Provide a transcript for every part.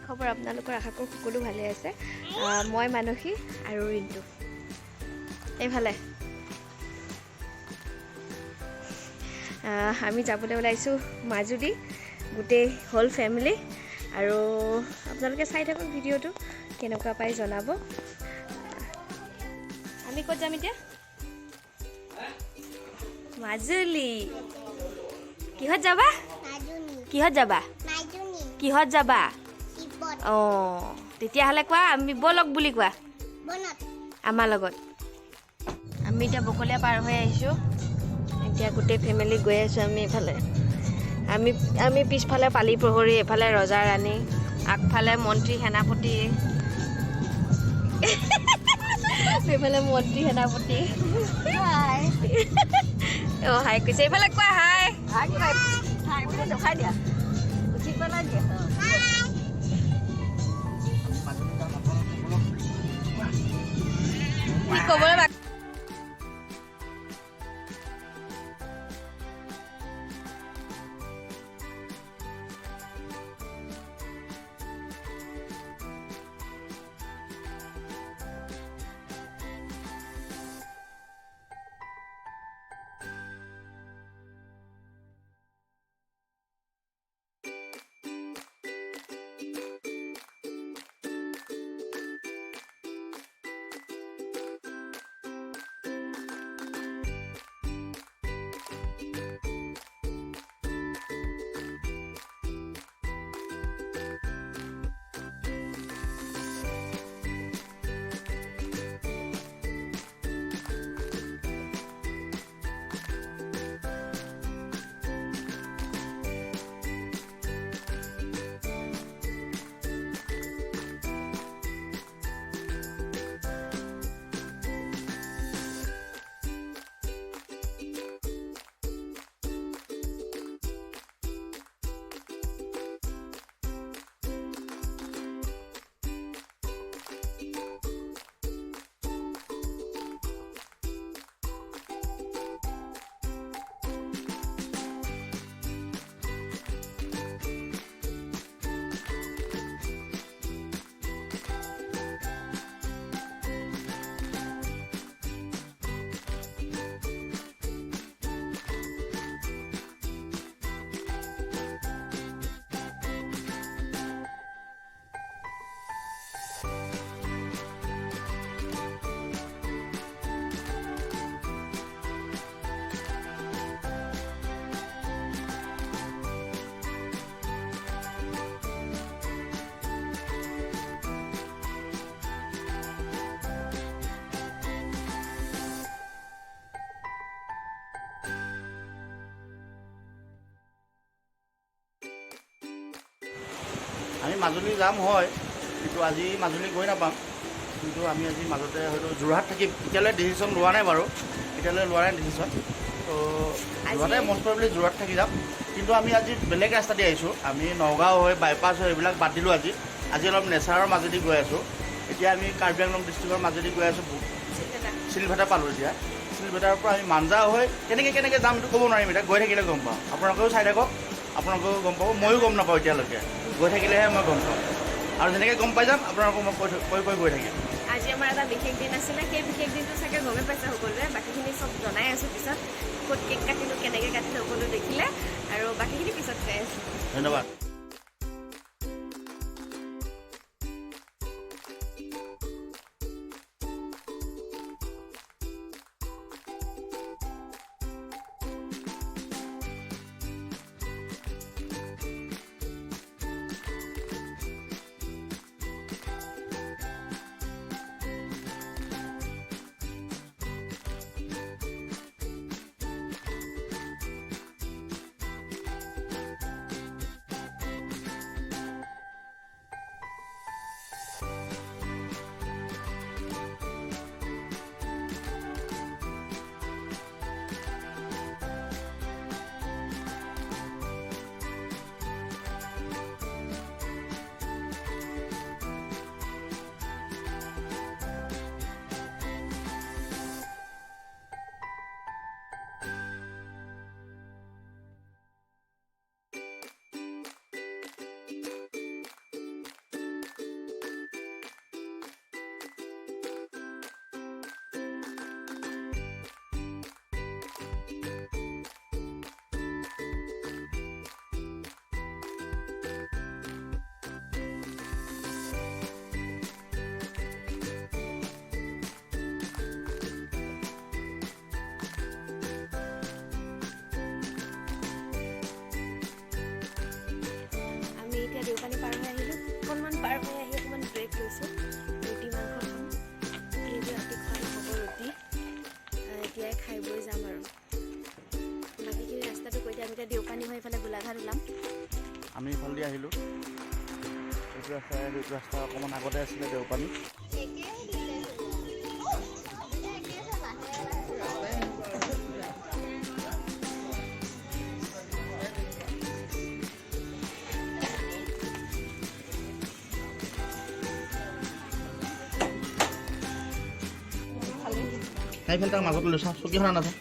খবৰ আপোনালোকৰ আশা কৰোঁ সকলো ভালে আছে। মই মানসী আৰু ৰিণ্টু এইফালে আমি যাবলৈ ওলাইছোঁ মাজুলী, গোটেই হোল ফেমিলি। আৰু আপোনালোকে চাই থাকক ভিডিঅ'টো, কেনেকুৱা পাই জনাব। আমি ক'ত যাম এতিয়া? মাজুলী। কিহত যাবা? কিহত যাবা? কিহত যাবা? অঁ, তেতিয়াহ'লে কোৱা, আমি ব'লক বুলি কোৱা আমাৰ লগত। আমি এতিয়া বকলীয়া পাৰ হৈ আহিছোঁ। এতিয়া গোটেই ফেমিলি গৈ আছোঁ আমি এইফালে। আমি পিছফালে পালি প্ৰহৰী, এইফালে ৰজা ৰাণী, আগফালে মন্ত্ৰী সেনাপতি, এইফালে মন্ত্ৰী সেনাপতি। অঁ, হাই কৈছে, এইফালে কোৱা হাই। দেখাই দিয়া, উঠি পেলাই দিয়া। কি ক'বলৈ বাকী? আমি মাজুলী যাম হয়, কিন্তু আজি মাজুলী গৈ নাপাম। কিন্তু আমি আজি মাজতে হয়তো যোৰহাট থাকিম। এতিয়ালৈ ডিচিশ্যন লোৱা নাই বাৰু, এতিয়ালৈ লোৱা নাই ডিচিশ্যন। তো যোৰহাটে মষ্ট প্ৰবেবলি যোৰহাট থাকি যাম। কিন্তু আমি আজি বেলেগ ৰাস্তা দি আহিছোঁ। আমি নগাঁও হৈ বাইপাছ হৈ এইবিলাক বাদ দিলোঁ আজি। আজি অলপ নেচাৰৰ মাজেদি গৈ আছোঁ। এতিয়া আমি কাৰ্বি আংলং ডিষ্ট্ৰিক্টৰ মাজেদি গৈ আছোঁ। চিলভেটা পালোঁ এতিয়া। চিলভেটাৰ পৰা আমি মাঞ্জা হৈ কেনেকৈ যাম এইটো ক'ব নোৱাৰিম। এতিয়া গৈ থাকিলে গম পাওঁ। আপোনালোকেও চাই থাকক, আপোনালোকেও গম পাব, ময়ো গম নাপাওঁ এতিয়ালৈকে। গৈ থাকিলেহে মই গম পাওঁ, আৰু যেনেকৈ গম পাই যাম আপোনালোকক মই কৈ গৈ থাকিম। আজি আমাৰ এটা বিশেষ দিন আছিলে, সেই বিশেষ দিনটো চাগে গমেই পাইছে সকলোৱে। বাকীখিনি চব জনাই আছোঁ পিছত, ক'ত কেক কাটিলোঁ, কেনেকৈ কাটিলোঁ সকলো দেখিলে, আৰু বাকীখিনি পিছত চাই আছোঁ। ধন্যবাদ। আমি ইফালেদি আহিলোঁ। এইটো ৰাস্তা অকণমান আগতে আছিলে দেওপানী। খাই ফেল তাৰ মাজত লৈছা চকীখন আনাচোন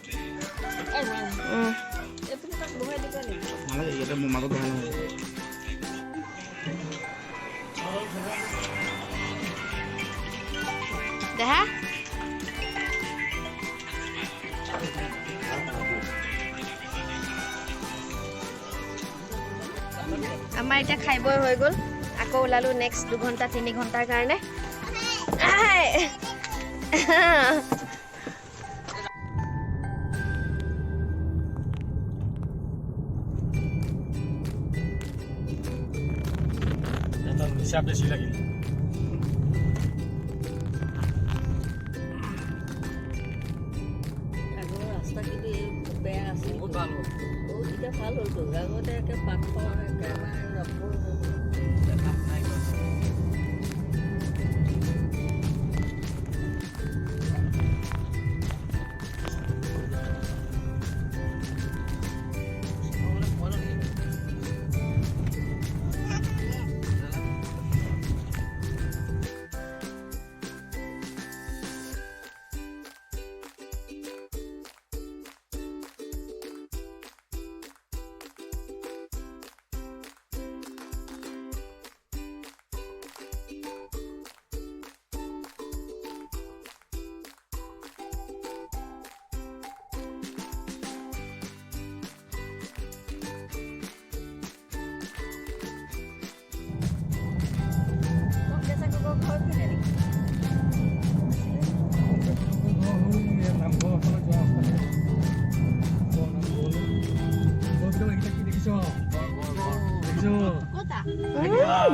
নালাগে ইয়াতে মোৰ মাজত বহাই নহয় দেহা আমাৰ এতিয়া খাই বৈ হৈ গ'ল আকৌ ওলালো নেক্সট 2 ঘণ্টা 3 ঘণ্টাৰ কাৰণে হিচাপ বেছি লাগিল ৰাস্তা কিন্তু বেয়া আছিল বহুত ভাল হ'ল এতিয়া ভাল হ'লতো আগতে একে পাথৰ একেবাৰে ৰবৰ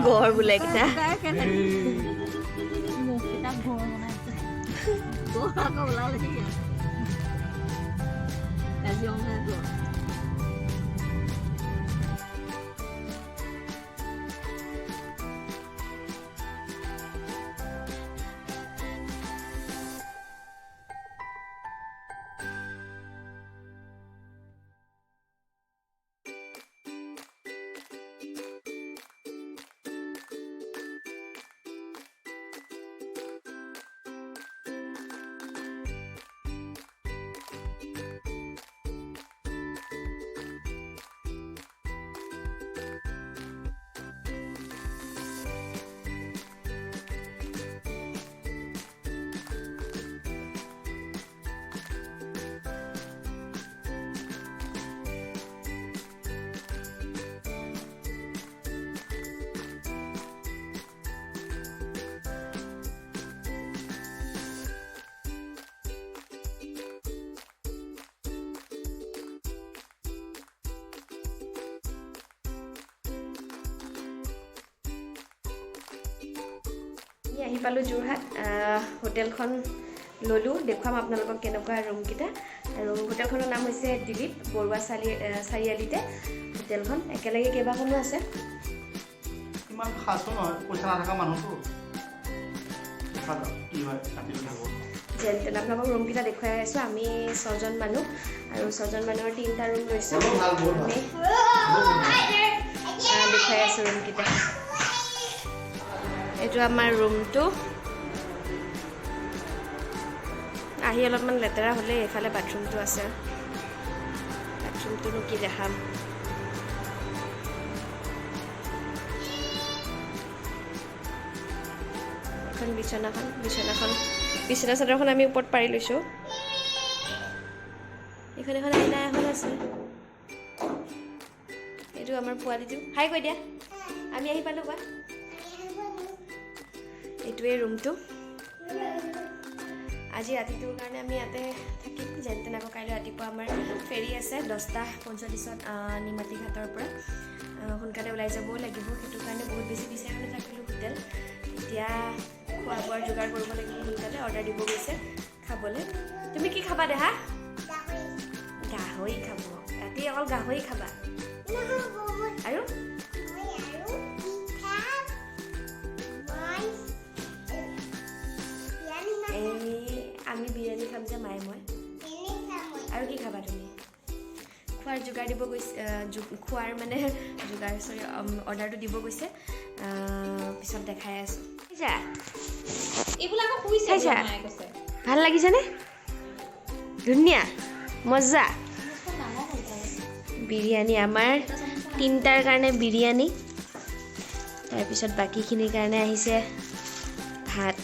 ঘৰ বোলে কিটা আহি পালোঁ যোৰহাট হোটেলখন ল'লোঁ দেখুৱাম আপোনালোকক কেনেকুৱা ৰুমকেইটা আৰু হোটেলখনৰ নাম হৈছে দিলীপ বৰুৱা চাৰিআলিতে হোটেলখন একেলগে কেইবাখনো আছে ইমান খাচো নহয় পইচা নাথাকা মানুহটো কি হয় যেন তেনে আপোনালোকক ৰুমকেইটা দেখুৱাই আছোঁ আমি 6 জন মানুহ আৰু 6 জন মানুহৰ 3টা ৰুম লৈছোঁ আমি দেখুৱাই আছোঁ ৰুমকেইটা এইটো আমাৰ ৰুমটো আহি অলপমান লেতেৰা হ'লে এইফালে বাথৰুমটো আছে বাথৰুমটোনো কি দেখাম এখন বিচনা চাদৰখন আমি ওপৰত পাৰি লৈছোঁ এখন আইনা এখন আছে এইটো আমাৰ পোৱালিটো হাই কৈ দিয়া আমি আহি পালোঁ কোৱা এইটোৱে ৰুমটো আজি ৰাতিটোৰ কাৰণে আমি ইয়াতে থাকিম যেন তেনে আকৌ কাইলৈ ৰাতিপুৱা আমাৰ ফেৰী আছে 10:45ত নিমাতী ঘাটৰ পৰা সোনকালে ওলাই যাবও লাগিব সেইটো কাৰণে বহুত বেছি বিচাৰি নাথাকিলোঁ হোটেল এতিয়া খোৱা বোৱাৰ যোগাৰ কৰিব লাগিব সোনকালে অৰ্ডাৰ দিব গৈছে খাবলৈ তুমি কি খাবা দেহা গাহৰি খাব ৰাতি অকল গাহৰি খাবা আৰু খোৱাৰ যোগাৰ দিব গৈছে খোৱাৰ মানে যোগাৰ চৰি অৰ্ডাৰটো দিব গৈছে পিছত দেখাই আছোঁ খাইছা ভাল লাগিছেনে ধুনীয়া মজা বিৰিয়ানী আমাৰ 3টাৰ কাৰণে বিৰিয়ানী তাৰপিছত বাকীখিনিৰ কাৰণে আহিছে ভাত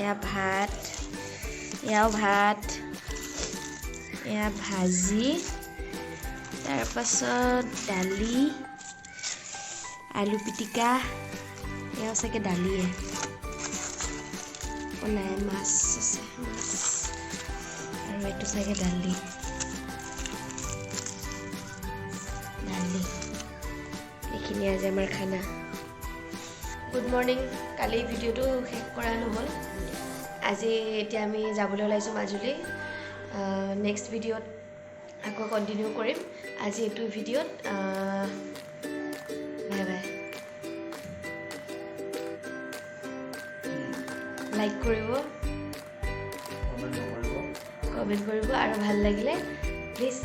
এয়া ভাত এয়াও ভাত এয়া ভাজি তাৰপাছত দালি আলু পিটিকা এয়াও চাগে দালিয়ে নাই মাছ আছে মাছ আৰু এইটো চাগে দালি এইখিনি আজি আমাৰ খানা গুড মৰ্ণিং কালি ভিডিঅ'টো শেষ কৰা নহ'ল আজি এতিয়া আমি যাবলৈ ওলাইছোঁ মাজুলী নেক্সট ভিডিঅ'ত আকৌ কণ্টিনিউ কৰিম আজি এইটো ভিডিঅ'ত বাই বাই লাইক কৰিব কমেণ্ট কৰিব আৰু ভাল লাগিলে প্লিজ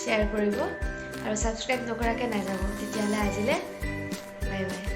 শ্বেয়াৰ কৰিব আৰু ছাবস্ক্ৰাইব নকৰাকৈ নাযাব তেতিয়াহ'লে আজিলৈ বাই বাই